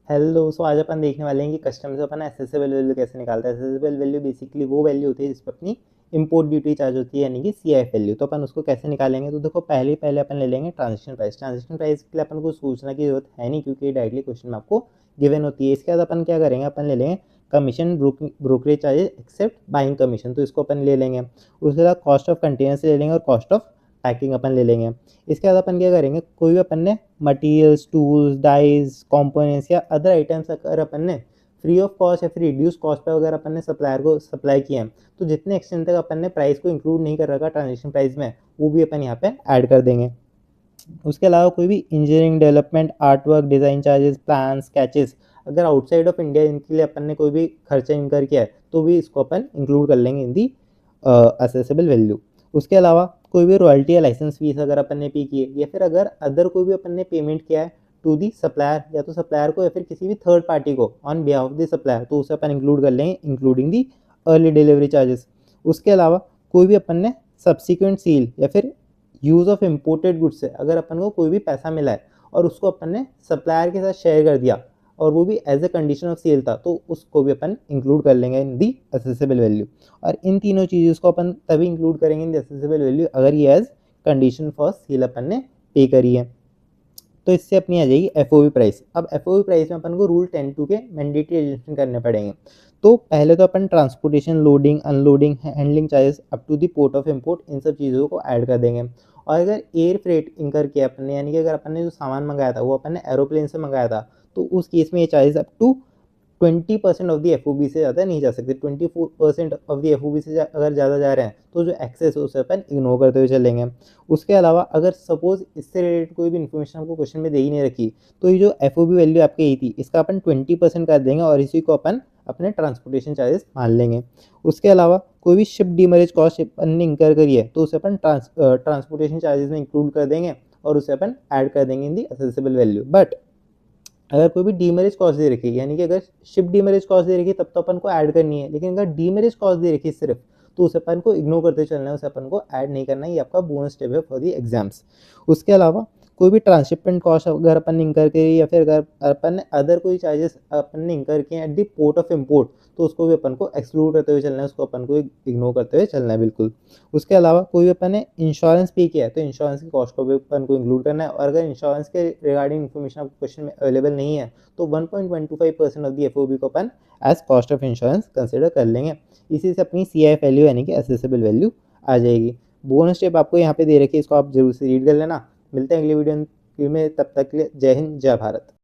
Hello. सो आज अपन देखने वाले हैं कि कस्टमर से अपन एसेसेबल वैल्यू कैसे निकालता है। एसेसेबल वैल्यू बेसिकली वो वैल्यू होती है जिस पर अपनी इंपोर्ट ड्यूटी चार्ज होती है, यानी कि सीआईएफ वैल्यू। तो अपन उसको कैसे निकालेंगे, तो देखो पहले अपन ले लेंगे ट्रांजेक्शन प्राइस। ट्रांजेक्शन प्राइस के लिए अपन को सोचना की जरूरत है नहीं, क्योंकि डायरेक्टली क्वेश्चन में आपको गिवन होती है। इसके बाद अपन क्या करेंगे, अपन ले लेंगे commission brokerage charges except buying commission, तो इसको अपन ले लेंगे। उसके बाद कॉस्ट ऑफ कंटेनर्स ले लेंगे और कॉस्ट ऑफ पैकिंग अपन ले लेंगे। इसके बाद अपन क्या करेंगे, कोई भी अपन ने मटेरियल्स, टूल्स, डाइज, कंपोनेंट्स या अदर आइटम्स अगर अपन ने फ्री ऑफ कॉस्ट या फिर रिड्यूस कॉस्ट पे अगर अपन ने सप्लायर को सप्लाई किया है, तो जितने एक्सटेंट तक अपन ने प्राइस को इंक्लूड नहीं कर रखा ट्रांजेक्शन प्राइस में, वो भी अपन यहाँ पे ऐड कर देंगे। उसके अलावा कोई भी engineering, development, art work, design charges, plan, sketches अगर आउटसाइड ऑफ इंडिया इनके लिए अपन ने कोई भी खर्चा इनकर किया है, तो भी इसको अपन इंक्लूड कर लेंगे इन दी असेसेबल वैल्यू। उसके अलावा कोई भी रॉयल्टी या लाइसेंस फीस अगर अपन ने पे की है, या फिर अगर अदर कोई भी अपन ने पेमेंट किया है टू दी सप्लायर, या तो सप्लायर को या फिर किसी भी थर्ड पार्टी को on behalf of the supplier, तो उसे अपन इंक्लूड कर लेंगे including the early delivery charges. उसके अलावा कोई भी अपन ने सब्सिक्वेंट सेल या फिर यूज़ ऑफ इम्पोर्टेड गुड्स से अगर अपन को कोई भी पैसा मिला है और उसको अपन ने सप्लायर के साथ शेयर कर दिया, और वो भी as a condition of sale था, तो उसको भी अपन इंक्लूड कर लेंगे इन दी असेसेबल वैल्यू। और इन तीनों चीज़ों को अपन तभी इंक्लूड करेंगे इन दी असेसेबल वैल्यू अगर ये एज कंडीशन फॉर सेल अपन ने पे करी है। तो इससे अपनी आ जाएगी एफओबी प्राइस। अब एफओबी प्राइस में अपन को रूल 10(2) के मैंडेटरी एडजस्टमेंट करने पड़ेंगे। तो पहले तो अपन transportation, loading, unloading, handling charges up to the port of import, इन सब चीज़ों को ऐड कर देंगे। और अगर एयर फ्रेट इंकर किया अपन ने, यानी कि अगर अपन ने जो सामान मंगाया था वो अपन ने एरोप्लेन से मंगाया था, तो उस केस में ये charges up to 20% of the FOB से ज़्यादा नहीं जा सकते। 24% ऑफ द एफओबी से अगर ज़्यादा जा रहे हैं, तो जो एक्सेस है उसे अपन इग्नोर करते हुए चलेंगे। उसके अलावा अगर सपोज इससे रिलेटेड कोई भी इन्फॉर्मेशन आपको क्वेश्चन में दे ही नहीं रखी, तो ये जो एफओबी वैल्यू आपकी यही थी, इसका अपन 20% कर देंगे और इसी को अपन अपने ट्रांसपोर्टेशन चार्जेस मान लेंगे। उसके अलावा कोई भी शिप डीमरेज कॉस्ट अपन ने इंकर करी है, तो उसे अपन ट्रांसपोर्टेशन चार्जेस में इंक्लूड कर देंगे और उसे अपन ऐड कर देंगे इन दी असेसेबल वैल्यू। बट अगर कोई भी डीमेरेज कॉस्ट दे रखी है, यानी कि अगर शिप डीमेरेज कॉस्ट दे रखी है, तब तो अपन को ऐड करनी है। लेकिन अगर डीमेरेज कॉस्ट दे रखी है सिर्फ, तो उसे अपन को इग्नोर करते चलना है, उसे अपन को ऐड नहीं करना है। ये आपका बोनस स्टेप है फॉर दी एग्जाम्स। उसके अलावा कोई भी ट्रांसशिपमेंट कॉस्ट अगर अपन ने इंकर करी, या फिर अगर अपन ने अदर कोई चार्जेस अपन ने इंकर किए at the port of import, तो उसको भी अपन को एक्सक्लूड करते हुए चलना है, उसको अपन को इग्नोर करते हुए चलना है बिल्कुल। उसके अलावा कोई भी अपन ने इंश्योरेंस पे किया है, तो इंश्योरेंस की कॉस्ट को भी अपन को इंक्लूड करना है। और अगर इंश्योरेंस के रिगार्डिंग इन्फॉर्मेशन आपको क्वेश्चन में अवेलेबल नहीं है, तो 1.125% ऑफ दी एफओबी को अपन as cost of insurance consider कर लेंगे। इसी से अपनी सीआईएफ वैल्यू यानी कि असेसेबल वैल्यू आ जाएगी। बोनस स्टेप आपको यहाँ पे दे रखी है, इसको आप जरूर से रीड कर लेना। मिलते हैं अगली वीडियो में, तब तक के लिए जय हिंद, जय भारत।